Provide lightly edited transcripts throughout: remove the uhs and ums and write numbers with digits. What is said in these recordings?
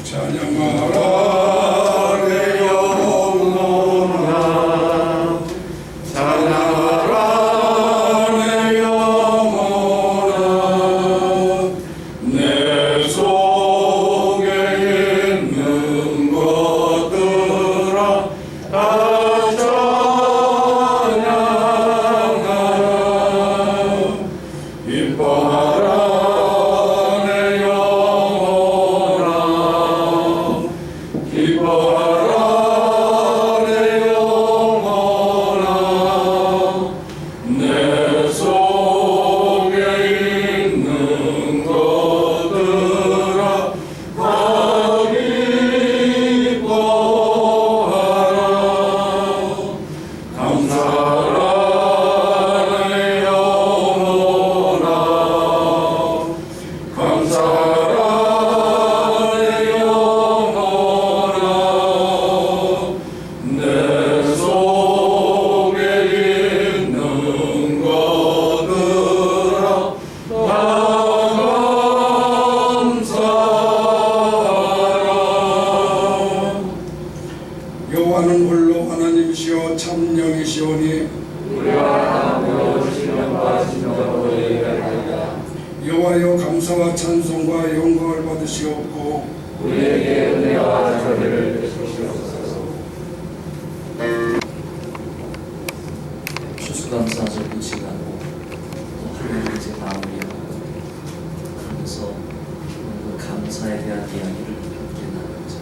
찬양하라 내 영혼아, 찬양하라 내 영혼아. 내 속에 있는 것들아 다 찬양하라. 기뻐하라 내 영혼아, 기뻐하라 내 영혼아. 내 속에 있는 것들아 다 기뻐하라. 감사하라 내 영혼아, 감사하라 내 영혼아. 내 속에 있는 것들아 다 감사하라. 여호와는 홀로 하나님이시여 참영이시오니 여호와여 감사와 찬송과 영광을 받으시옵고 우리에게 은혜와 자비를 베푸시옵소서. 추수감사절 끝이 나고 또 하루를 이제 마무리하고 그러면서 그 감사에 대한 이야기를 함께 나누자.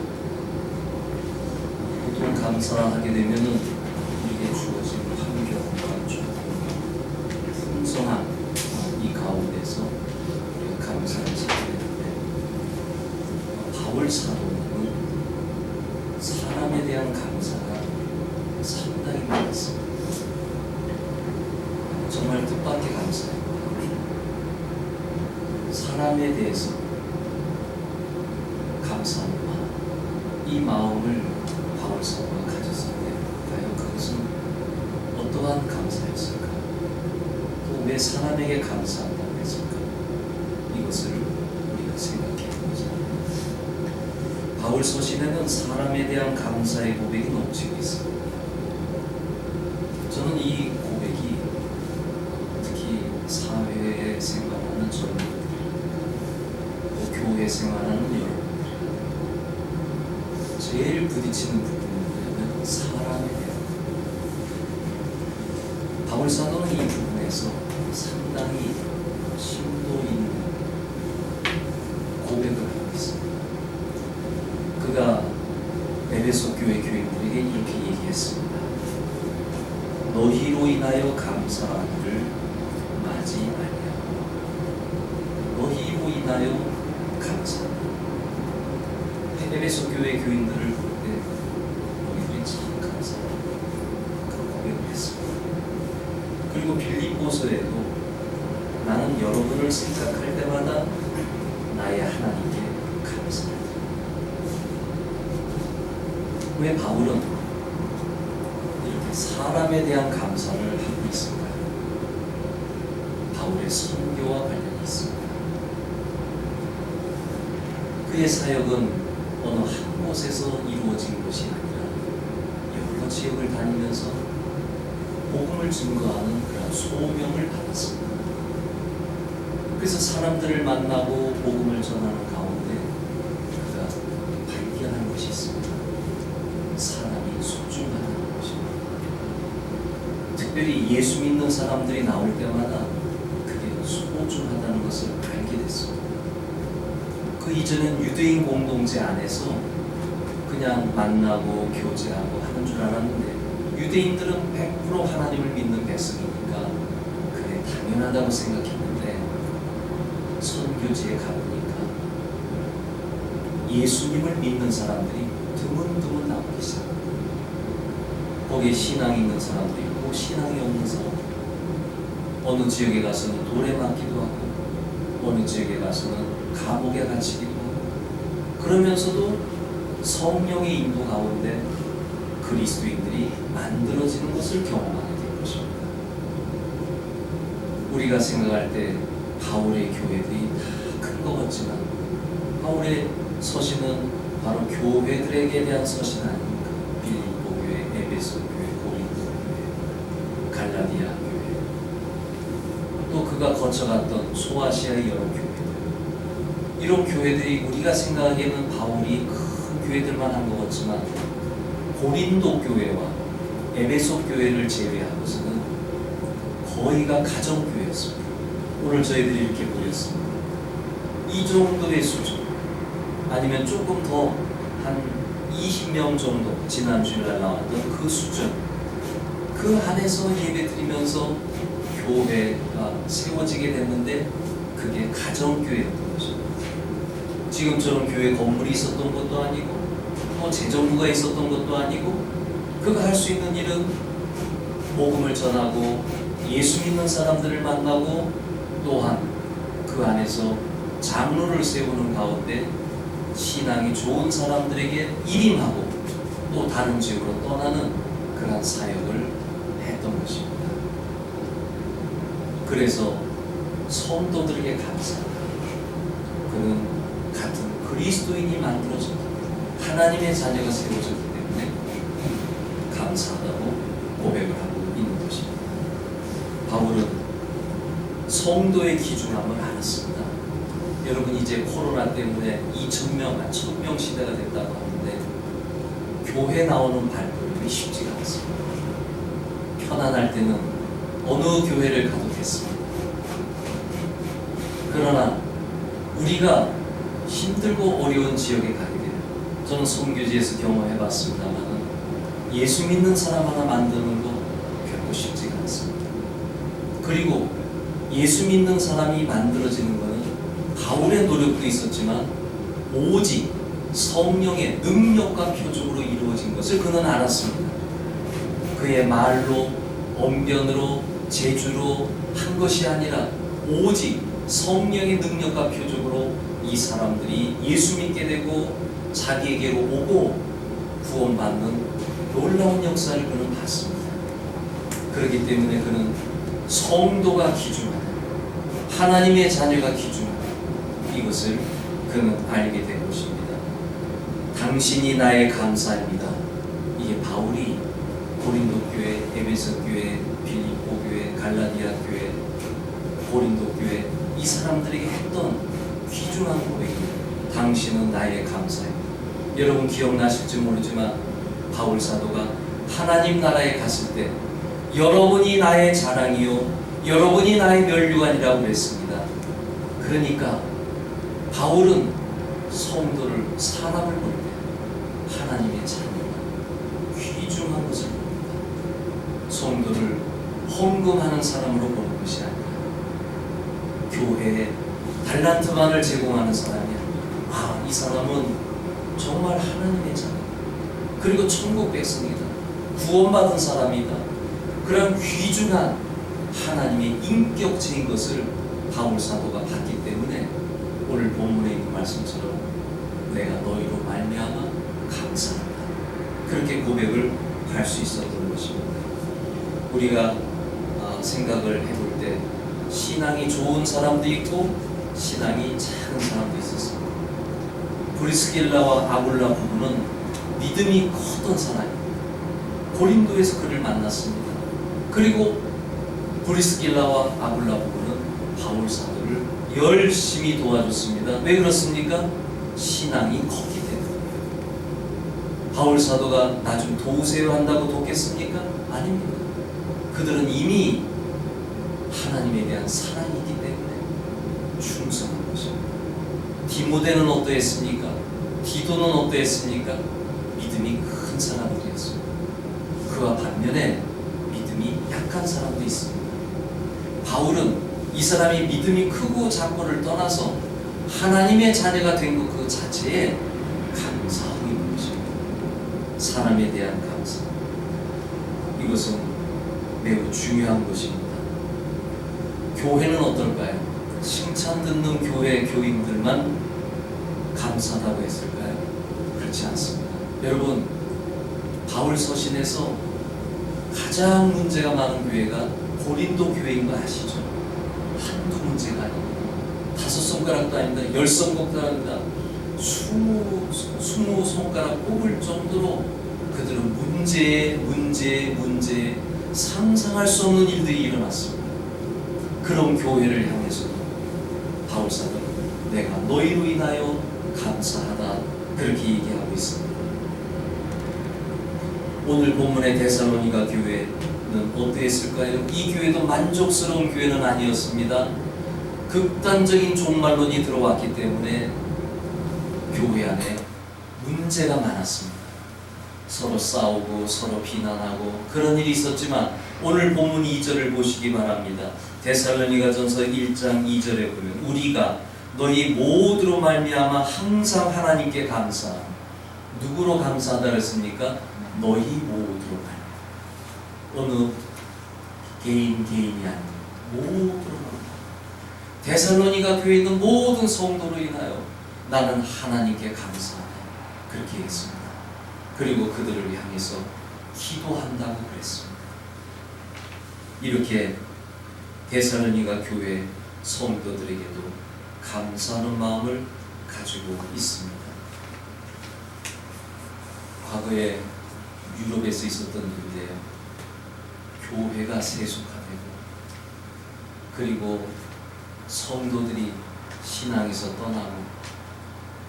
보통 감사하게 되면은 우리에게 주어진 환경과 조건, 풍성한 이 가운데서 우리가 감사를 찾게 되는데, 바울 사도는 사람에 대한 감사가 상당히 많았습니다. 정말 뜻밖의 감사예요. 사람에 대해서 감사하는 마음, 이 마음을 바울 사도가 가졌을 때 과연 그것은 어떠한 감사였을까? 또 왜 사람에게 감사한다고 했을까? 이것을 우리가 생각해 보자. 바울 서신에는 사람에 대한 감사의 고백이 넘치고 있습니다. 저는 이 고백이 특히 사회에 생활하는 젊은들, 또 교회 생활하는 여러분들, 제일 부딪히는 부분은 뭐냐면 사람에 대한, 바울 사도는 이 부분에서 상당히 심도 있는 고백을 하고 있습니다. 그가 에베소 교회 교인들에게 이렇게 얘기했습니다. 너희로 인하여 감사하기를 마지 아니하고, 너희로 인하여 감사하라. 에베소 교회 교인들을 볼 때 너희들이 참 감사하다, 그런 고백을 했습니다. 그리고 빌립보서에도 나는 여러분을 생각할 때마다 나의 하나님께 감사합니다. 왜 바울은 이렇게 사람에 대한 감사를 하고 있을까요? 바울의 선교와 관련이 있습니다. 그의 사역은 어느 한 곳에서 이루어진 것이 아니라 여러 지역을 다니면서 복음을 증거하는 그런 소명을 받았습니다. 그래서 사람들을 만나고 복음을 전하는 가운데 그가 발견한 것이 있습니다. 사람이 소중하다는 것입니다. 특별히 예수 믿는 사람들이 나올 때마다 그게 소중하다는 것을 알게 됐습니다. 그 이전엔 유대인 공동체 안에서 그냥 만나고 교제하고 하는 줄 알았는데, 유대인들은 100% 하나님을 믿는 백성이니까 그게 당연하다고 생각했는데, 선교지에 가보니까 예수님을 믿는 사람들이 드문드문 나오기 시작합니다. 거기에 신앙이 있는 사람도 있고 신앙이 없는 사람도 있고, 어느 지역에 가서는 돌에 맞기도 하고 어느 지역에 가서는 감옥에 갇히기도 하고, 그러면서도 성령의 인도 가운데 그리스도인들이 만들어지는 것을 경험하게 된 것입니다. 우리가 생각할 때 바울의 교회들이 다 큰 것 같지만, 바울의 서신은 바로 교회들에게 대한 서신 아닙니까? 빌립보 교회, 에베소 교회, 고린도 교회, 갈라디아 교회, 또 그가 거쳐갔던 소아시아의 여러 교회들, 이런 교회들이 우리가 생각하기에는 바울이 큰 교회들만 한 것 같지만 고린도 교회와 에베소 교회를 제외하고서는 거의가 가정교회였습니다. 오늘 저희들이 이렇게 보였습니다. 이 정도의 수준, 아니면 조금 더 한 20명 정도, 지난 주일날 나왔던 그 수준, 그 안에서 예배 드리면서 교회가 세워지게 됐는데 그게 가정교회였던 것입니다. 지금처럼 교회 건물이 있었던 것도 아니고 또 재정부가 있었던 것도 아니고, 그가 할 수 있는 일은 복음을 전하고 예수 믿는 사람들을 만나고, 또한 그 안에서 장로를 세우는 가운데 신앙이 좋은 사람들에게 일임하고 또 다른 지역으로 떠나는 그런 사역을 했던 것입니다. 그래서 성도들에게 감사합니다. 그는 같은 그리스도인이 만들어졌다, 하나님의 자녀가 세워졌기 때문에 감사하다고 고백을 하고 있는 것입니다. 바울은 성도의 귀중함을 알았습니다. 여러분, 이제 코로나 때문에 2,000명, 1,000명 시대가 됐다고 하는데 교회 나오는 발걸음이 쉽지가 않습니다. 편안할 때는 어느 교회를 가도 됐습니다. 그러나 우리가 힘들고 어려운 지역에 가게 되면, 저는 선교지에서 경험해봤습니다만 예수 믿는 사람 하나 만드는 거 결코 쉽지가 않습니다. 그리고 예수 믿는 사람이 만들어지는 것은 바울의 노력도 있었지만 오직 성령의 능력과 표적으로 이루어진 것을 그는 알았습니다. 그의 말로, 언변으로, 제주로 한 것이 아니라 오직 성령의 능력과 표적으로 이 사람들이 예수 믿게 되고 자기에게로 오고 구원받는 놀라운 역사를 그는 봤습니다. 그렇기 때문에 그는 성도가 귀중하다, 하나님의 자녀가 귀중하다, 이것을 그는 알게 된 것입니다. 당신이 나의 감사입니다. 이게 바울이 고린도 교회, 에베소 교회, 빌립보 교회, 갈라디아 교회, 고린도 교회, 이 사람들에게 했던 귀중한 고백입니다. 당신은 나의 감사입니다. 여러분 기억나실지 모르지만 바울 사도가 하나님 나라에 갔을 때 여러분이 나의 자랑이요 여러분이 나의 면류관이라고 그랬습니다. 그러니까 바울은 성도를, 사람을 볼 때 하나님의 자녀가 귀중한 것을 봅니다. 성도를 헌금하는 사람으로 보는 것이 아니라 교회에 달란트만을 제공하는 사람이 아니라 이 사람은 정말 하나님의 자녀, 그리고 천국 백성이다, 구원받은 사람이다, 그런 귀중한 하나님의 인격체인 것을 바울 사도가 봤기 때문에 오늘 본문에 있는 말씀처럼 내가 너희로 말미암아 감사한다, 그렇게 고백을 할 수 있었던 것입니다. 우리가 생각을 해볼 때 신앙이 좋은 사람도 있고 신앙이 작은 사람도 있었습니다. 브리스길라와 아굴라 부부는 믿음이 컸던 사람입니다. 고린도에서 그를 만났습니다. 그리고 브리스길라와 아굴라 부부는 바울 사도를 열심히 도와줬습니다. 왜 그렇습니까? 신앙이 컸기 때문에. 바울 사도가 나 좀 도우세요 한다고 돕겠습니까? 아닙니다. 그들은 이미 하나님에 대한 사랑이기 때문에 충성한 것입니다. 디모데는 어떠했습니까? 디도는 어떠했습니까? 믿음이 큰 사람들이었습니다. 그와 반면에 믿음이 약한 사람도 있습니다. 바울은 이 사람이 믿음이 크고 작고를 떠나서 하나님의 자녀가 된 것 그 자체에 감사하고 있는 것입니다. 사람에 대한 감사, 이것은 매우 중요한 것입니다. 교회는 어떨까요? 칭찬 듣는 교회 교인들만 감사하다고 했을까요? 그렇지 않습니다. 여러분, 바울 서신에서 가장 문제가 많은 교회가 고린도 교회인 거 아시죠? 한두 문제가 아닙니다. 5 손가락도 아닙니다. 10 손가락도 아닙니다. 20손가락 꼽을 정도로 그들은 문제에 상상할 수 없는 일들이 일어났습니다. 그런 교회를 향해서도 바울사도는 내가 너희로 인하여 감사하다 그렇게 얘기하고 있습니다. 오늘 본문의 데살로니가 교회는 어떠했을까요? 이 교회도 만족스러운 교회는 아니었습니다. 극단적인 종말론이 들어왔기 때문에 교회 안에 문제가 많았습니다. 서로 싸우고 서로 비난하고 그런 일이 있었지만 오늘 본문 2절을 보시기 바랍니다. 데살로니가전서 1장 2절에 보면 우리가 너희 모두로 말미암아 항상 하나님께 감사하며 누구로 감사하다 그랬습니까? 너희 모두로 말미암아 어느 개인이 아니고 모두로 말미암아 데살로니가 교회에 있는 모든 성도로 인하여 나는 하나님께 감사하다 그렇게 했습니다. 그리고 그들을 향해서 기도한다고 그랬습니다. 이렇게 데살로니가 교회 성도들에게도 감사하는 마음을 가지고 있습니다. 과거에 유럽에서 있었던 일인데요. 교회가 세속화되고 그리고 성도들이 신앙에서 떠나고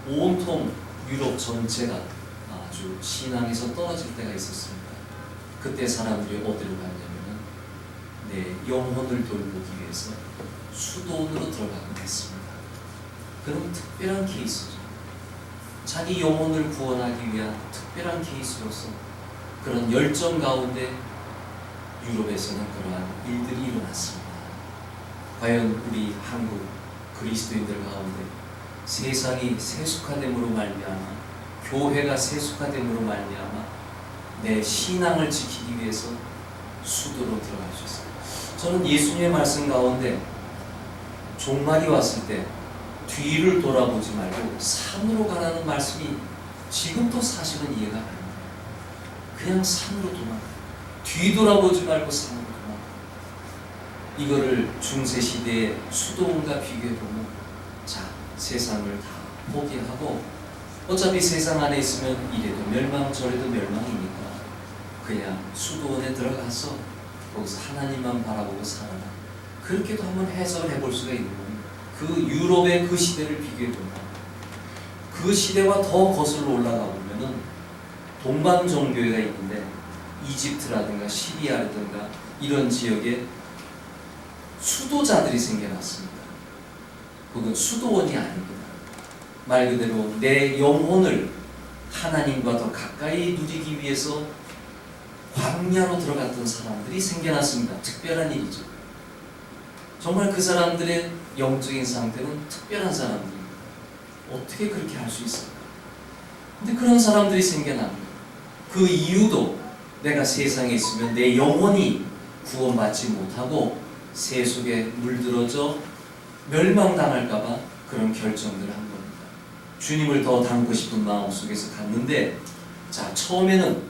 온통 유럽 전체가 아주 신앙에서 떨어질 때가 있었습니다. 그때 사람들이 어디로 갔냐면은 영혼을 돌보기 위해서 수도원으로 들어가곤 했습니다. 그런 특별한 케이스죠. 자기 영혼을 구원하기 위한 특별한 케이스로서 그런 열정 가운데 유럽에서는 그러한 일들이 일어났습니다. 과연 우리 한국 그리스도인들 가운데 세상이 세속화됨으로 말미암아 교회가 세속화됨으로 말미암아 내 신앙을 지키기 위해서 수도로 들어갈 수 있어요. 저는 예수님의 말씀 가운데 종말이 왔을 때 뒤를 돌아보지 말고 산으로 가라는 말씀이 지금도 사실은 이해가 안 됩니다. 그냥 산으로 도망가. 뒤돌아보지 말고 산으로 도망가. 이거를 중세시대의 수도원과 비교해보면 자, 세상을 다 포기하고 어차피 세상 안에 있으면 이래도 멸망 저래도 멸망이니까 그냥 수도원에 들어가서 거기서 하나님만 바라보고 살아라. 그렇게도 한번 해석을 해볼 수가 있는 겁니다. 그 유럽의 그 시대를 비교해보면 그 시대와 더 거슬러 올라가 보면은 동방 종교회가 있는데 이집트라든가 시리아라든가 이런 지역에 수도자들이 생겨났습니다. 그건 수도원이 아닙니다. 말 그대로 내 영혼을 하나님과 더 가까이 누리기 위해서 광야로 들어갔던 사람들이 생겨났습니다. 특별한 일이죠. 정말 그 사람들의 영적인 상태는 특별한 사람들입니다. 어떻게 그렇게 할 수 있을까? 근데 그런 사람들이 생겨납니다. 그 이유도 내가 세상에 있으면 내 영혼이 구원받지 못하고 세속에 물들어져 멸망당할까봐 그런 결정들을 한 겁니다. 주님을 더 닮고 싶은 마음 속에서 갔는데 자, 처음에는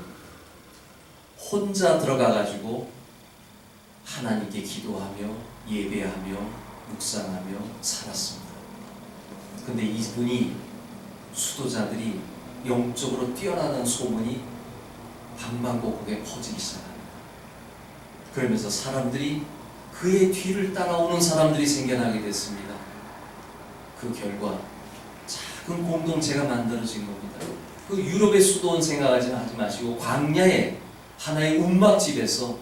혼자 들어가가지고 하나님께 기도하며 예배하며 묵상하며 살았습니다. 근데 이분이 수도자들이 영적으로 뛰어나다는 소문이 방방곡곡에 퍼지기 시작합니다. 그러면서 사람들이 그의 뒤를 따라오는 사람들이 생겨나게 됐습니다. 그 결과 작은 공동체가 만들어진 겁니다. 그 유럽의 수도원 생각하지 마시고 광야에 하나의 움막집에서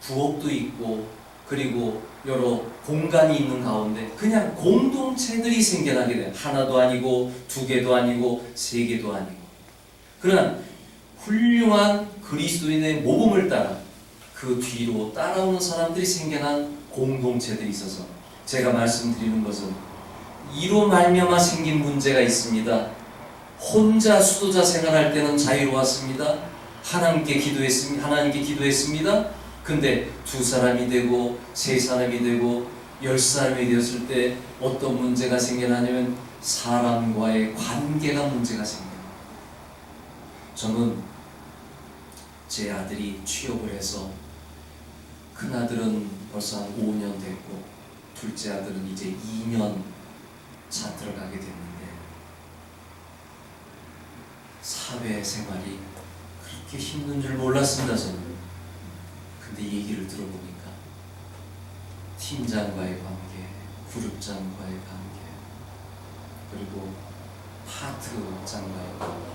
부엌도 있고 그리고 여러 공간이 있는 가운데 그냥 공동체들이 생겨나게 돼요. 하나도 아니고 두 개도 아니고 세 개도 아니고 그러나 훌륭한 그리스도인의 모범을 따라 그 뒤로 따라오는 사람들이 생겨난 공동체들이 있어서 제가 말씀드리는 것은 이로 말미암아 생긴 문제가 있습니다. 혼자 수도자 생활할 때는 자유로웠습니다. 하나님께 기도했습니다. 근데 두 사람이 되고 세 사람이 되고 10사람이 되었을 때 어떤 문제가 생겨나냐면 사람과의 관계가 문제가 생겨요. 저는 제 아들이 취업을 해서 큰아들은 벌써 한 5년 됐고 둘째 아들은 이제 2년 차 들어가게 됐는데 사회생활이 그렇게 힘든 줄 몰랐습니다, 저는. 근데 얘기를 들어보니까 팀장과의 관계, 그룹장과의 관계, 그리고 파트장과의 관계,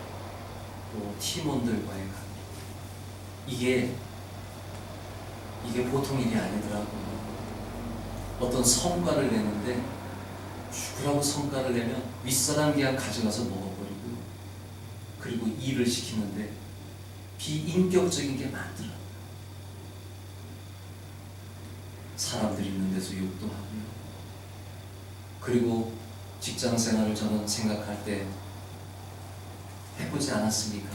또 팀원들과의 관계, 이게 보통 일이 아니더라고요. 어떤 성과를 내는데 죽으라고 성과를 내면 윗사람 그냥 가져가서 먹어버리고, 그리고 일을 시키는데 비인격적인 게 많더라고요. 사람들 있는 데서 욕도 하고요. 그리고 직장 생활을 저는 생각할 때 해보지 않았습니까?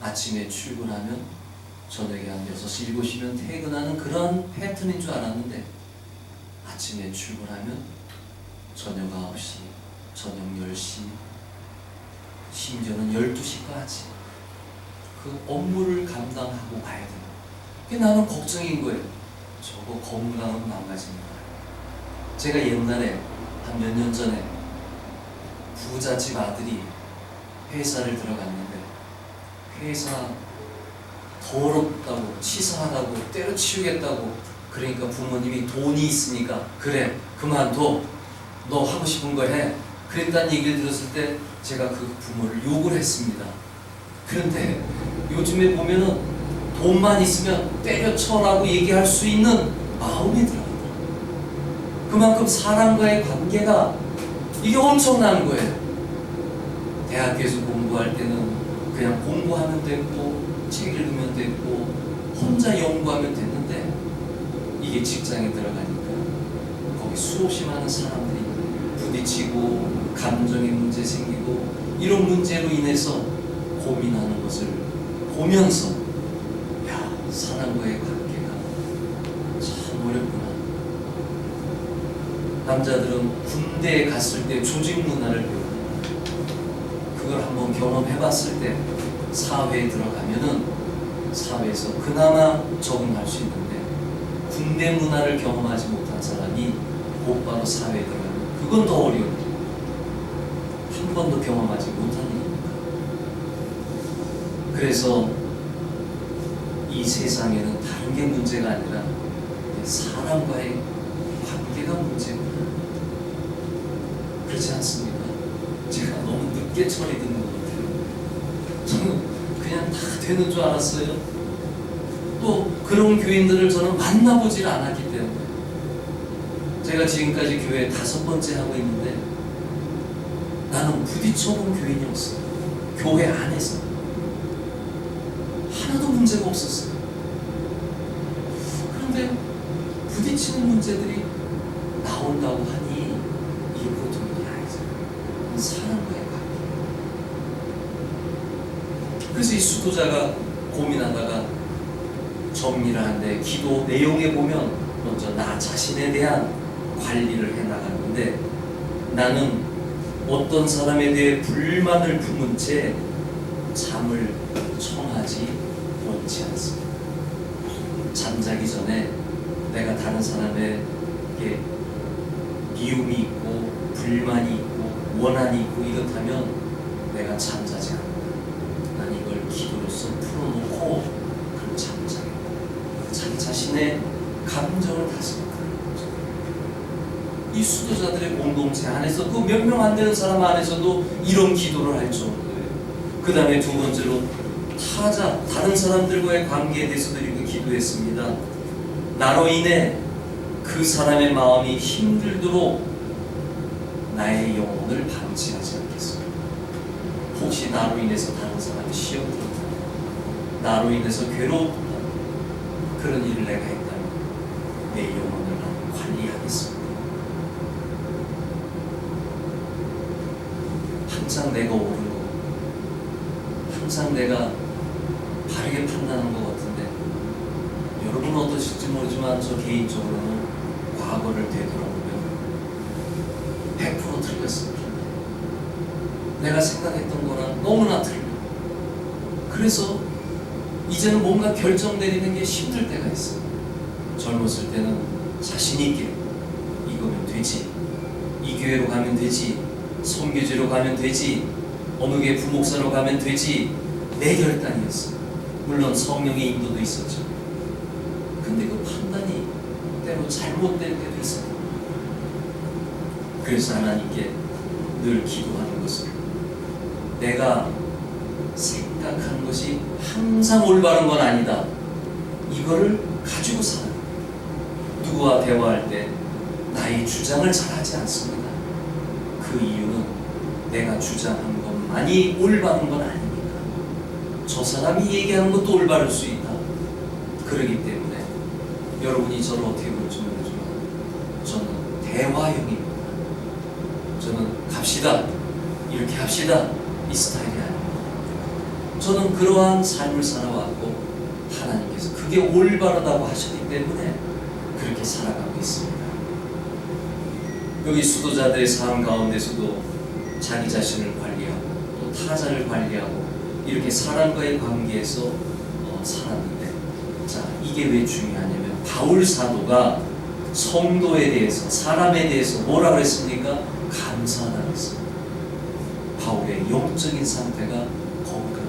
아침에 출근하면 저녁에 한 6시, 7시면 퇴근하는 그런 패턴인 줄 알았는데, 아침에 출근하면 저녁 9시, 저녁 10시, 심지어는 12시까지 그 업무를 감당하고 가야 돼요. 그게 나는 걱정인 거예요. 저거 건강은 망가지는 거예요. 제가 옛날에 한 몇 년 전에 부잣집 아들이 회사를 들어갔는데, 회사 더럽다고, 치사하다고, 때려치우겠다고, 그러니까 부모님이 돈이 있으니까 그래 그만둬, 너 하고 싶은 거 해, 그랬다는 얘기를 들었을 때 제가 그 부모를 욕을 했습니다. 그런데 요즘에 보면은 돈만 있으면 때려쳐라고 얘기할 수 있는 마음이 들어요. 그만큼 사람과의 관계가 이게 엄청난 거예요. 대학교에서 공부할 때는 그냥 공부하면 됐고, 책 읽으면 됐고, 혼자 연구하면 됐는데, 이게 직장에 들어가니까 거기 수없이 많은 사람들이 부딪히고 감정의 문제 생기고, 이런 문제로 인해서 고민하는 것을 보면서, 야, 사람과의 관계가 참 어렵구나. 남자들은 군대에 갔을 때 조직 문화를 배워요. 그걸 한번 경험해봤을 때 사회에 들어가면은 사회에서 그나마 적응할 수 있는데, 군대 문화를 경험하지 못한 사람이 곧바로 사회에 들어가면 그건 더 어려워요. 한 번도 경험하지 못한 일입니다. 그래서 이 세상에는 다른 게 문제가 아니라 사람과의 관계가 문제구나. 그렇지 않습니까? 제가 너무 늦게 철이 드는 것 같아요. 저는 그냥 다 되는 줄 알았어요. 또 그런 교인들을 저는 만나보질 않았기 때문에, 제가 지금까지 교회 5번째 하고 있는데 나는 부딪혀본 교인이 없어요. 교회 안에서 하나도 문제가 없었어요. 그런데 부딪히는 문제들이 나온다고 하니 이게 보통 일이 아니잖아요. 사람과의 관계. 그래서 이 수도자가 고민하다가 정리를 하는데, 기도 내용에 보면 먼저 나 자신에 대한 관리를 해나가는데, 나는 어떤 사람에 대해 불만을 품은 채 잠을 청하지 원치 않습니다. 잠자기 전에 내가 다른 사람에게 미움이 있고 불만이 있고 원한이 있고 이렇다면 내가 잠자지 않는다. 난 이걸 기도로서 풀어놓고 그럼 잠자겠다. 자기 자신의 감정을 다스린다. 이 수도자들의 공동체 안에서 그 몇 명 안 되는 사람 안에서도 이런 기도를 할 정도예요. 그 다음에 두 번째로 타자, 다른 사람들과의 관계에 대해서도 이렇게 기도했습니다. 나로 인해 그 사람의 마음이 힘들도록 나의 영혼을 방치하지 않겠습니다. 혹시 나로 인해서 다른 사람이 시험 들었다, 나로 인해서 괴롭다, 그런 일을 내가 했다면 내 영혼을 나는 관리하겠습니다. 항상 내가 옳은 거, 항상 내가 바르게 판단한 것 같은데, 여러분은 어떠실지 모르지만 저 개인적으로는 과거를 되돌아보면 100% 틀렸습니다. 내가 생각했던 거랑 너무나 틀려. 그래서 이제는 뭔가 결정 내리는 게 힘들 때가 있어요. 젊었을 때는 자신 있게 이거면 되지, 이 교회로 가면 되지, 선교지로 가면 되지, 어느 게 부목사로 가면 되지 내 결단이었어요. 물론 성령의 인도도 있었죠. 근데 그 판단이 때로 잘못될 때도 있어요. 그래서 하나님께 늘 기도하는 것은 내가 생각하는 것이 항상 올바른 건 아니다. 이거를 가지고 살아요. 누구와 대화할 때 나의 주장을 잘하지 않습니다. 그 이유는 내가 주장한 것만이 올바른 건 아닙니다. 저 사람이 얘기하는 것도 올바를 수 있다. 그러기 때문에 여러분이 저를 어떻게 볼지 모르지만 저는 대화형입니다. 저는 갑시다, 이렇게 합시다, 이 스타일이 아닙니다. 저는 그러한 삶을 살아왔고 하나님께서 그게 올바르다고 하셨기 때문에 그렇게 살아가고 있습니다. 여기 수도자들의 삶 가운데서도 자기 자신을 관리하고 또 타자를 관리하고 이렇게 사람과의 관계에서 살았는데, 자, 이게 왜 중요하냐면 바울 사도가 성도에 대해서, 사람에 대해서 뭐라 그랬습니까? 감사하다고 했습니다. 바울의 영적인 상태가 건강합니다.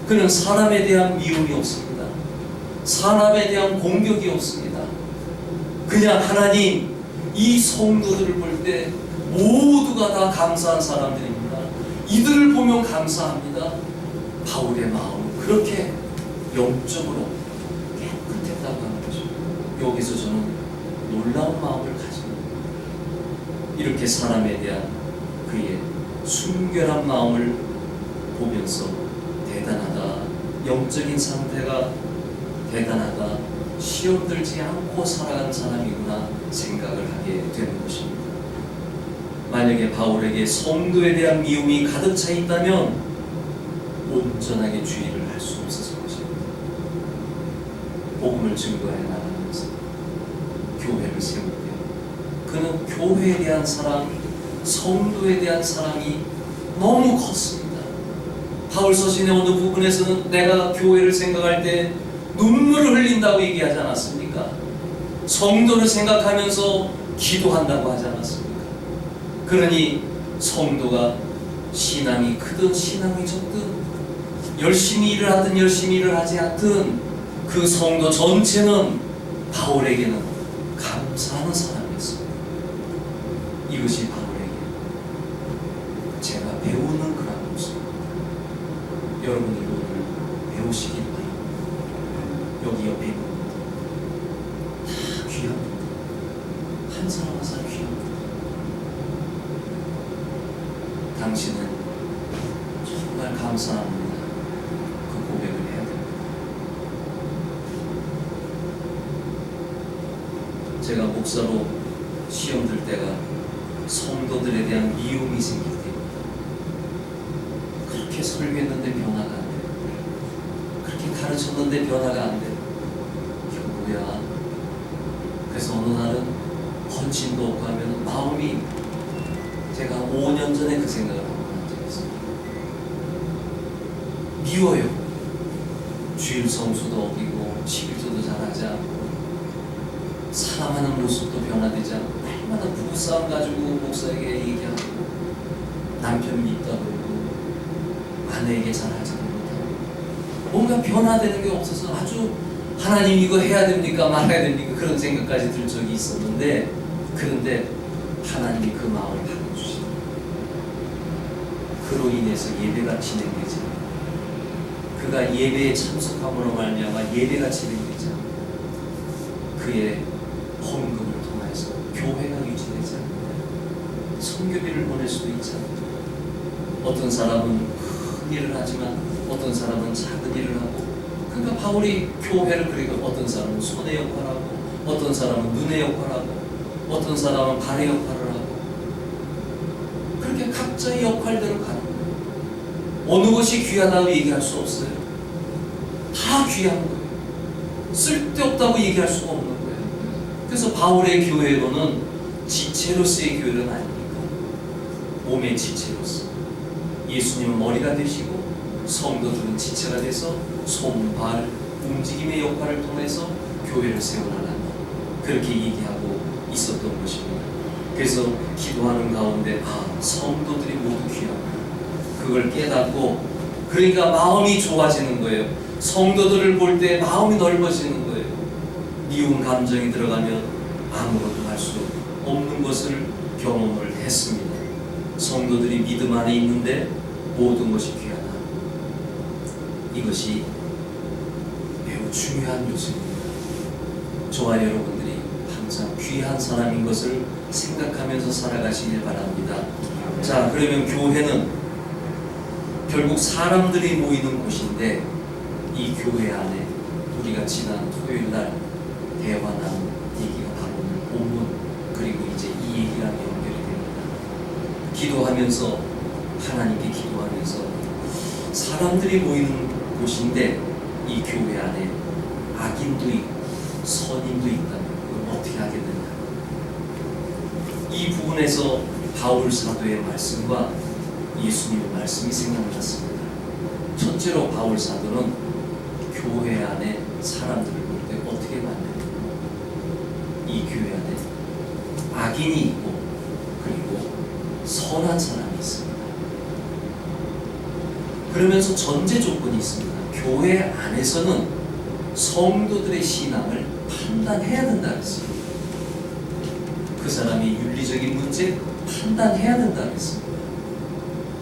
그는 사람에 대한 미움이 없습니다. 사람에 대한 공격이 없습니다. 그냥 하나님, 이 성도들을 볼 때 모두가 다 감사한 사람들입니다. 이들을 보면 감사합니다. 바울의 마음은 그렇게 영적으로 깨끗했다고 하는 거죠. 여기서 저는 놀라운 마음을 가집니다. 이렇게 사람에 대한 그의 순결한 마음을 보면서 대단하다, 영적인 상태가 대단하다, 시험 들지 않고 살아간 사람이구나 생각을 하게 되는 것입니다. 만약에 바울에게 성도에 대한 미움이 가득 차 있다면 온전하게 주의를 할 수 없었을 것입니다. 복음을 증거해 나가면서 교회를 세울 때 그는 교회에 대한 사랑, 성도에 대한 사랑이 너무 컸습니다. 바울 서신의 어느 부분에서는 내가 교회를 생각할 때 눈물을 흘린다고 얘기하지 않았습니까? 성도를 생각하면서 기도한다고 하지 않았습니까? 그러니 성도가 신앙이 크든 신앙이 적든 열심히 일을 하든 열심히 일을 하지 않든 그 성도 전체는 바울에게는 감사하는 사람이었습니다. 이것이 바울에게 제가 배우는 그런 모습입니다. 여러분들도 오늘 배우시기 바랍니다. 여기 옆에 있는 분들 다 귀한 분들, 한 사람 한 사람 귀한 분들. 당신은 정말 감사합니다. 그 고백을 해야 됩니다. 제가 목사로 시험 들 때가 성도들에 대한 미움이 생길 때입니다. 그렇게 설교했는데 변화가 안 돼요. 그렇게 가르쳤는데 변화가 안 돼요. 이게 뭐야? 그래서 어느 날은 헌신도 없고 하면 마음이, 제가 5년 전에 그 생각을 하고 앉아있습니다. 미워요. 주일 성수도 어기고 11조도 잘하지 않고 사랑하는 모습도 변화되지 않고 날마다 부부싸움 가지고 목사에게 얘기하고 남편 밉다고 그러고 아내에게 잘하지도 못하고 뭔가 변화되는 게 없어서 아주 하나님 이거 해야 됩니까 말아야 됩니까 그런 생각까지 들 적이 있었는데, 그런데 하나님이 그 마음을 바꿔주시고 그로 인해서 예배가 진행되지 않아요. 그가 예배에 참석함으로 말미암아 예배가 진행되지 않아요. 그의 헌금을 통해서 교회가 유지되지 않아요. 선교비를 보낼 수도 있지 않아요. 어떤 사람은 큰 일을 하지만 어떤 사람은 작은 일을 하고, 그러니까 바울이 교회를, 그리고 어떤 사람은 손의 역할하고 어떤 사람은 눈의 역할하고 어떤 사람은 발의 역할을 하고 그렇게 각자의 역할대로 가는 거예요. 어느 것이 귀하다고 얘기할 수 없어요. 다 귀한 거예요. 쓸데없다고 얘기할 수가 없는 거예요. 그래서 바울의 교회로는 지체로서의 교회는 아닙니까? 몸의 지체로서 예수님은 머리가 되시고 성도들은 지체가 돼서 손, 발, 움직임의 역할을 통해서 교회를 세워나간다. 그렇게 얘기하고 있었던 것입니다. 그래서 기도하는 가운데 성도들이 모두 귀하고 그걸 깨닫고 그러니까 마음이 좋아지는 거예요. 성도들을 볼 때 마음이 넓어지는 거예요. 미운 감정이 들어가면 아무것도 할 수 없는 것을 경험을 했습니다. 성도들이 믿음 안에 있는데 모든 것이 귀하다. 이것이 매우 중요한 요소입니다. 저와 여러분들이 항상 귀한 사람인 것을 생각하면서 살아가시길 바랍니다. 자, 그러면 교회는 결국 사람들이 모이는 곳인데 이 교회 안에 우리가 지난 토요일날 대화 나눈 얘기가 바로 오늘 본문 그리고 이제 이 얘기랑 연결이 됩니다. 기도하면서 하나님께 기도하면서 사람들이 모이는 곳인데 이 교회 안에 악인도 있고 선인도 있다면 그걸 어떻게 하게 되냐. 이 부분에서 바울 사도의 말씀과 예수님의 말씀이 생각났습니다. 첫째로 바울 사도는 교회 안에 사람들을 볼 때 어떻게 만나냐. 이 교회 안에 악인이 있고 그리고 선한 사람이 있습니다. 그러면서 전제 조건이 있습니다. 교회 안에서는 성도들의 신앙을 판단해야 된다 그랬습니다. 그 사람이 윤리적인 문제 판단해야 된다 그랬습니다.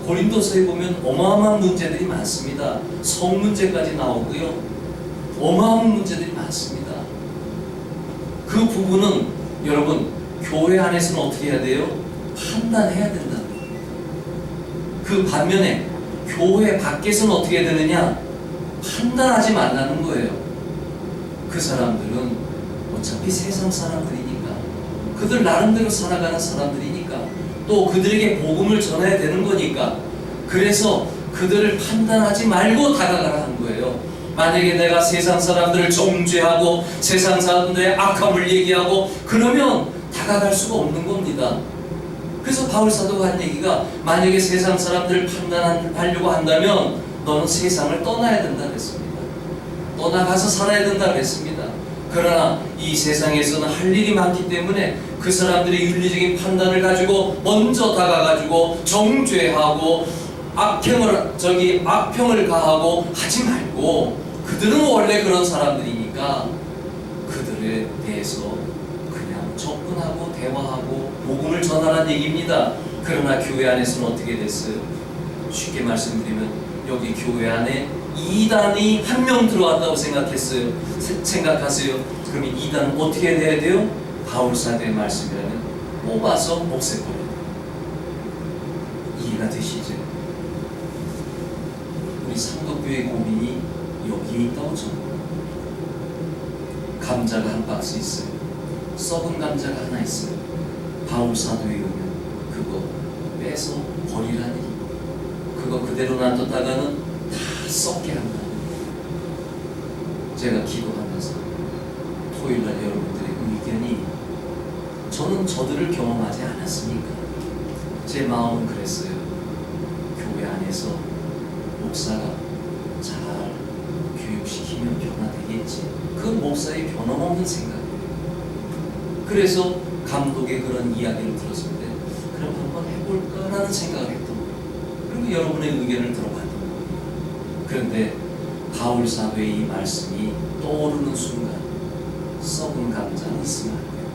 고린도서에 보면 어마어마한 문제들이 많습니다. 성 문제까지 나오고요. 어마어마한 문제들이 많습니다. 그 부분은 여러분 교회 안에서는 어떻게 해야 돼요? 판단해야 된다. 그 반면에 교회 밖에서는 어떻게 되느냐? 판단하지 말라는 거예요. 그 사람들은 어차피 세상 사람들이니까 그들 나름대로 살아가는 사람들이니까 또 그들에게 복음을 전해야 되는 거니까 그래서 그들을 판단하지 말고 다가가라 한 거예요. 만약에 내가 세상 사람들을 정죄하고 세상 사람들의 악함을 얘기하고 그러면 다가갈 수가 없는 겁니다. 그래서 바울 사도가 한 얘기가 만약에 세상 사람들을 판단하려고 한다면 너는 세상을 떠나야 된다 그랬습니다. 떠나가서 살아야 된다 그랬습니다. 그러나 이 세상에서는 할 일이 많기 때문에 그 사람들의 윤리적인 판단을 가지고 먼저 다가가지고 정죄하고 악평을 가하고 하지 말고 그들은 원래 그런 사람들이니까 그들에 대해서 그냥 접근하고 대화하고 복음을 전하라는 얘기입니다. 그러나 교회 안에서는 어떻게 됐어요? 쉽게 말씀드리면 여기 교회 안에 이단이 한 명 들어왔다고 생각하세요. 그러면 이단은 어떻게 돼야 돼요? 바울 사도의 말씀이라면 뽑아서 없애버려요. 이해가 되시죠? 우리 상도교회 고민이 여기에 있다고 저는 감자가 한 박스 있어요. 썩은 감자가 하나 있어요. 바울 사도에 의하면 그거 빼서 버리라니 그거 그대로 놔뒀다가는 다 썩게 한다. 제가 기도하면서 토요일날 여러분들의 의견이 저는 저들을 경험하지 않았으니까 제 마음은 그랬어요. 교회 안에서 목사가 잘 교육시키면 변화되겠지. 그건 목사의 변함없는 생각이에요. 그래서 감독의 그런 이야기를 들었을 때 그럼 한번 해볼까라는 생각을 했던 거예요. 그리고 여러분의 의견을 들어봤던 거예요. 그런데 바울 사도의 이 말씀이 떠오르는 순간 썩은 감자는 있으면 안 돼요.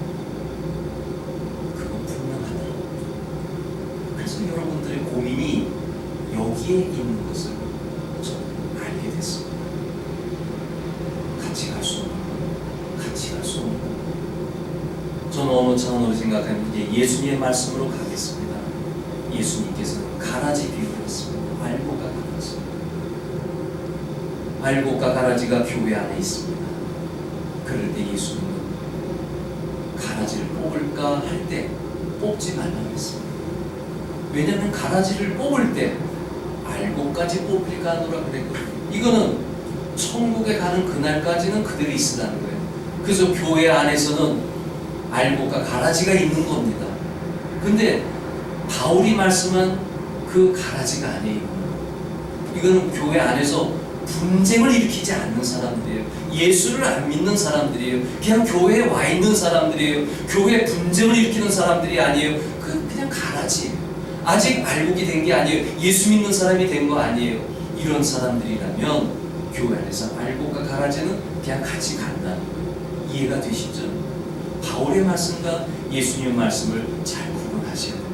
그거 분명하더라고요. 그래서 여러분들의 고민이 여기에 있는 것을 저는 알게 됐습니다. 같이 갈 수 없는 것, 같이 갈 수 없는 것. 저는 어느 차원으로 생각하면 이제 예수님의 말씀으로 가겠습니다. 예수님께서는 가라지 비유를 했습니다. 알곡과 가라지. 알곡과 가라지가 교회 안에 있습니다. 그럴 때 예수님은 가라지를 뽑을까 할 때 뽑지 말라고 했습니다. 왜냐하면 가라지를 뽑을 때 알곡까지 뽑힐까 하노라 그랬거든요. 이거는 천국에 가는 그날까지는 그들이 있으라는 거예요. 그래서 교회 안에서는 알곡과 가라지가 있는 겁니다. 근데 바울이 말씀한 그 가라지가 아니에요. 이거는 교회 안에서 분쟁을 일으키지 않는 사람들이에요. 예수를 안 믿는 사람들이에요. 그냥 교회에 와 있는 사람들이에요. 교회 분쟁을 일으키는 사람들이 아니에요. 그냥 가라지예요. 아직 알곡이 된 게 아니에요. 예수 믿는 사람이 된 거 아니에요. 이런 사람들이라면 교회 안에서 알곡과 가라지는 그냥 같이 간다는 거예요. 이해가 되시죠? 바울의 말씀과 예수님의 말씀을 잘 구분하셔야 돼요.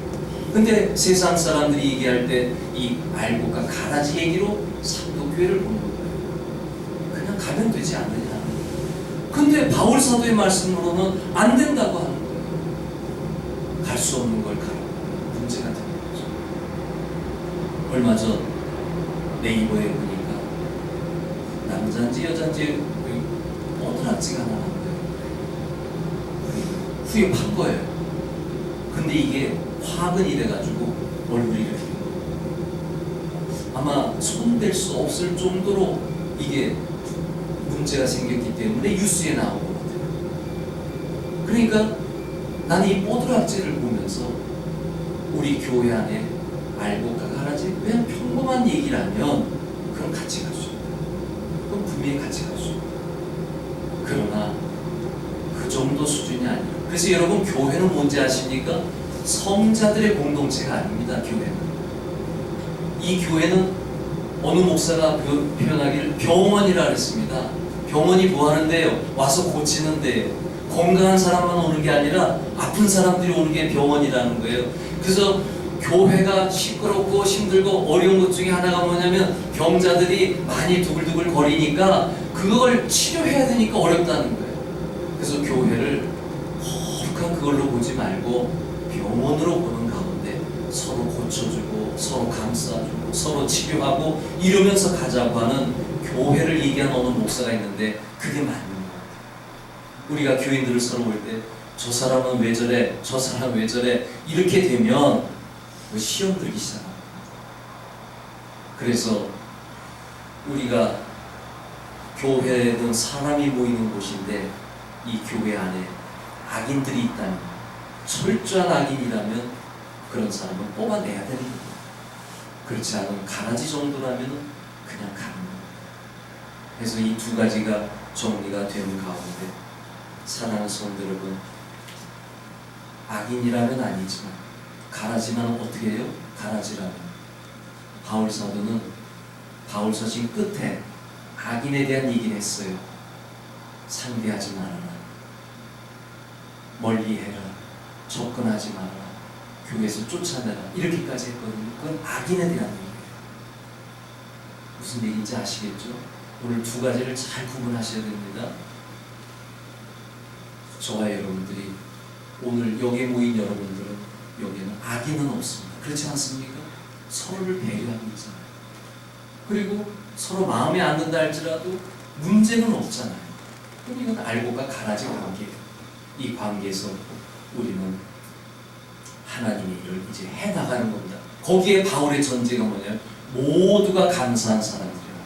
근데 세상 사람들이 얘기할 때 이 알곡과 가라지 얘기로 사도교회를 보는 거예요. 그냥 가면 되지 않느냐. 근데 바울 사도의 말씀으로는 안 된다고 하는 거예요. 갈 수 없는 걸 가라고 문제가 되는 거죠. 얼마 전 네이버에 보니까 남자인지 여자인지 뽀드락지가 나온 거예요. 후에 판 거예요. 근데 이게 화근이 돼가지고 얼굴이 이렇게 된 거예요. 아마 손댈 수 없을 정도로 이게 문제가 생겼기 때문에 뉴스에 나온 것 같아요. 그러니까 나는 이 뽀드락지를 보면서 우리 교회 안에 알곡과 가라지 그냥 평범한 얘기라면 그럼 같이 갈 수 있다. 그럼 분명히 같이 갈 수 있다. 그러나 그 정도 수준이 아니라, 그래서 여러분 교회는 뭔지 아십니까? 성자들의 공동체가 아닙니다. 교회는. 이 교회는 어느 목사가 표현하기를 병원이라 그랬습니다. 병원이 뭐 하는데요? 와서 고치는데요. 건강한 사람만 오는 게 아니라 아픈 사람들이 오는 게 병원이라는 거예요. 그래서 교회가 시끄럽고 힘들고 어려운 것 중에 하나가 뭐냐면 병자들이 많이 두글두글 거리니까 그걸 치료해야 되니까 어렵다는 거예요. 그래서 교회를 거룩한 그걸로 보지 말고 병원으로 보는 가운데 서로 고쳐주고 서로 감싸주고 서로 치료하고 이러면서 가자고 하는 교회를 얘기한 어느 목사가 있는데 그게 맞는 거예요. 우리가 교인들을 서로 볼 때 저 사람은 왜 저래, 저 사람 왜 저래 이렇게 되면 시험 들기 시작합니다. 그래서 우리가 교회는 사람이 모이는 곳인데 이 교회 안에 악인들이 있다면, 철저한 악인이라면 그런 사람은 뽑아내야 되는 거예요. 그렇지 않으면 가라지 정도라면 그냥 가는 거예요. 그래서 이 두 가지가 정리가 되는 가운데 사랑하는 성도 여러분, 악인이라면 아니지만 가라지만 어떻게 해요? 가라지라면 바울 사도는 바울 서신 끝에 악인에 대한 얘기를 했어요. 상대하지 말아라, 멀리해라, 접근하지 말아라, 교회에서 쫓아내라 이렇게까지 했거든요. 그건 악인에 대한 얘기예요. 무슨 얘기인지 아시겠죠? 오늘 두 가지를 잘 구분하셔야 됩니다. 저와 여러분들이 오늘 여기에 모인 여러분들은 여기에는 악인은 없습니다. 그렇지 않습니까? 서로를 배려하고 있잖아요. 그리고 서로 마음에 안 든다 할지라도 문제는 없잖아요. 그럼 이건 알고가 가라지 관계예요. 이 관계에서 우리는 하나님의 일을 이제 해나가는 겁니다. 거기에 바울의 전제가 뭐냐면 모두가 감사한 사람들이라는 거예요.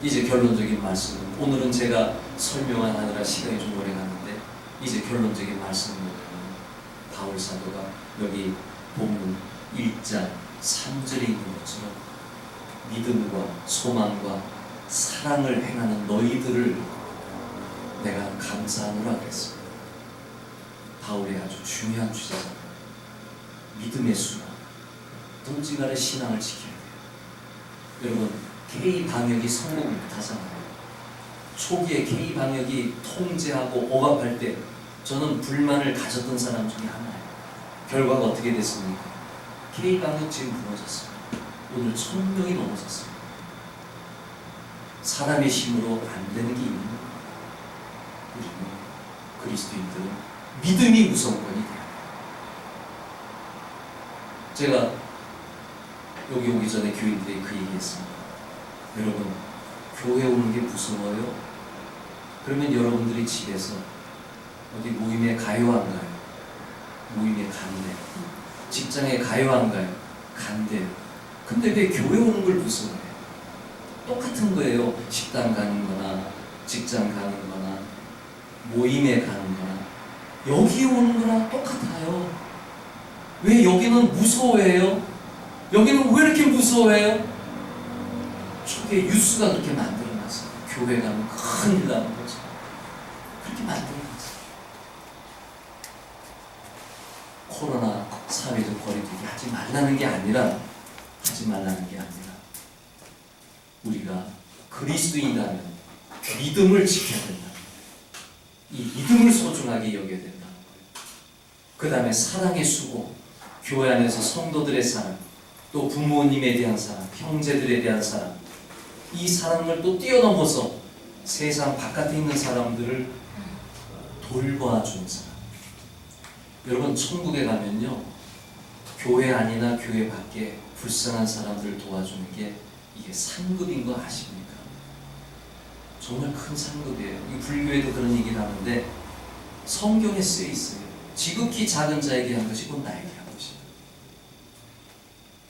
이제 결론적인 말씀은, 오늘은 제가 설명하느라 시간이 좀 오래 갔는데 이제 결론적인 말씀은 뭐냐면 바울 사도가 여기 본문 1장 3절에 있는 것처럼 믿음과 소망과 사랑을 행하는 너희들을 내가 감사하노라 그랬습니다. 바울의 아주 중요한 주제잖아요. 믿음의 순환, 동지간의 신앙을 지켜야 돼요. 여러분, K방역이 성공을 못하잖아요. 초기에 K방역이 통제하고 억압할 때 저는 불만을 가졌던 사람 중에 하나예요. 결과가 어떻게 됐습니까? K방역 지금 무너졌습니다. 오늘 1000명이 넘어졌습니다. 사람의 힘으로 안 되는 게 있는 거예요. 우리는 그리스도인들은 믿음이 우선권이 돼요. 제가 여기 오기 전에 교인들에게 그 얘기했습니다. 여러분, 교회 오는 게 무서워요? 그러면 여러분들이 집에서 어디 모임에 가요 안 가요? 모임에 간대요. 직장에 가요 안 가요? 간대요. 근데 왜 교회 오는 걸 무서워해요? 똑같은 거예요. 식당 가는 거나 직장 가는 거나 모임에 가는 거나 여기 오는 거나 똑같아요. 왜 여기는 무서워해요? 여기는 왜 이렇게 무서워해요? 초기에 뉴스가 그렇게 만들어놨어요. 교회 가면 큰일 나는 거죠. 그렇게 만들어놨어요. 코로나 사회적 거리두기 하지 말라는 게 아니라 우리가 그리스도인이라면 믿음을 지켜야 된다. 이 믿음을 소중하게 여겨야 된다는 거예요. 그 다음에 사랑의 수고, 교회 안에서 성도들의 사랑, 또 부모님에 대한 사랑, 형제들에 대한 사랑, 이 사랑을 또 뛰어넘어서 세상 바깥에 있는 사람들을 돌봐주는 사람. 여러분, 천국에 가면요, 교회 안이나 교회 밖에 불쌍한 사람들을 도와주는 게 이게 상급인 거 아십니까? 정말 큰 상급이에요. 이 불교에도 그런 얘기를 하는데 성경에 쓰여 있어요. 지극히 작은 자에게 한 것이 곧 나에게 한 것이다.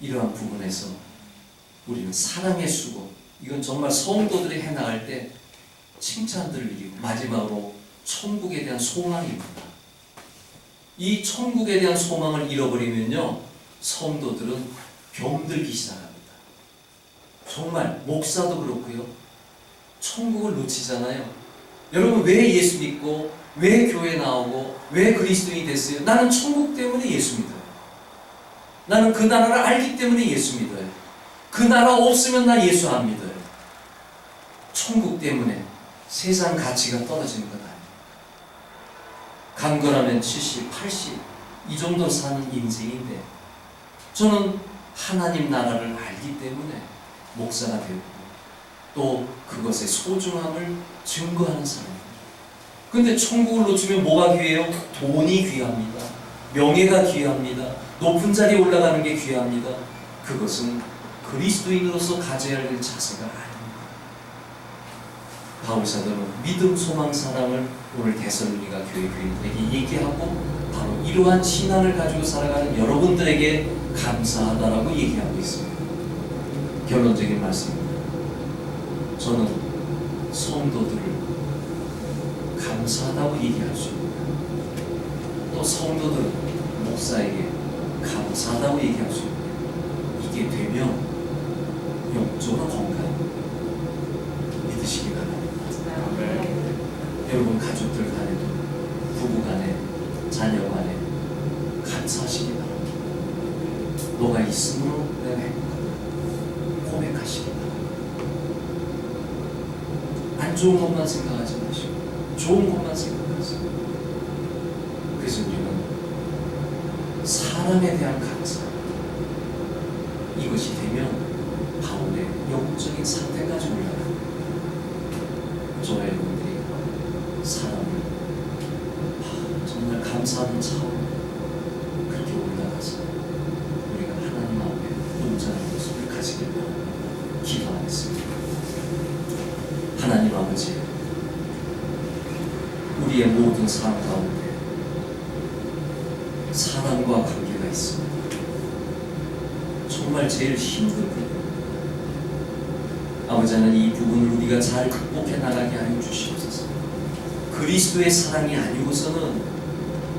이러한 부분에서 우리는 사랑의 수고, 이건 정말 성도들이 해나갈 때 칭찬들을 이기고, 마지막으로 천국에 대한 소망입니다. 이 천국에 대한 소망을 잃어버리면요, 성도들은 병들기 시작합니다. 정말 목사도 그렇고요, 천국을 놓치잖아요. 여러분, 왜 예수 믿고 왜 교회 나오고 왜 그리스도인이 됐어요? 나는 천국 때문에 예수 믿어요. 나는 그 나라를 알기 때문에 예수 믿어요. 그 나라 없으면 나 예수 안 믿어요. 천국 때문에 세상 가치가 떨어지는 것 아니에요. 강건하면 70, 80 이 정도 사는 인생인데, 저는 하나님 나라를 알기 때문에 목사가 되었고 또 그것의 소중함을 증거하는 사람입니다. 근데 천국을 놓치면 뭐가 귀해요? 돈이 귀합니다. 명예가 귀합니다. 높은 자리에 올라가는 게 귀합니다. 그것은 그리스도인으로서 가져야 할 자세가 아닙니다. 바울 사도는 믿음, 소망, 사랑을 오늘 데살로니가 교회 교인들에게 얘기하고, 바로 이러한 신앙을 가지고 살아가는 여러분들에게 감사하다라고 얘기하고 있습니다. 결론적인 말씀입니다. 저는 성도들을 감사하다고 얘기할 수 있습니다. 또 성도들은 목사에게 감사하다고 얘기할 수 있습니다. 이게 되면 영적으로 건강 믿으시기 바랍니다. 여러분, 가족들 간에도, 부부 간에, 자녀 간에 감사하시기 바랍니다. 너가 있으므로 내가 행복하다 고백하시기 바랍니다. 안 좋은 것만 생각하지 마시고 좋은 것만 생각하세요. 그래서 우리는 사람에 대한 감사, 이것이 되면 바울의 영적인 상태까지 올라갑니다. 저와 여러분들이 사람을 정말 감사하는 차원으로 그렇게 올라가서 우리가 하나님 앞에 온전한 모습을 가지길 바랍니다. 기도하겠습니다. 하나님 아버지, 우리의 모든 삶 가운데 사람과 관계가 있습니다. 정말 제일 힘든 것, 아버지 하나님, 이 부분을 우리가 잘 극복해 나가게 하여 주시옵소서. 그리스도의 사랑이 아니고서는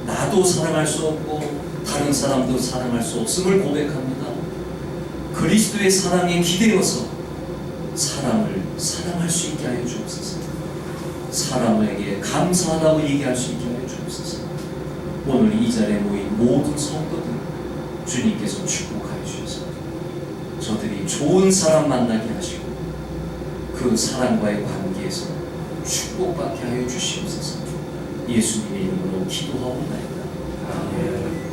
나도 사랑할 수 없고 다른 사람도 사랑할 수 없음을 고백합니다. 그리스도의 사랑에 기대어서 사람을 사랑할 수 있게 하여 주옵소서. 사람에게 감사하다고 얘기할 수 있게 하여 주옵소서. 오늘 이 자리에 모인 모든 성도들 주님께서 축복하여 주셔서 저들이 좋은 사람 만나게 하시고 그 사람과의 관계에서 축복받게 하여 주시옵소서. 예수님의 이름으로 기도하옵나이다. 아멘.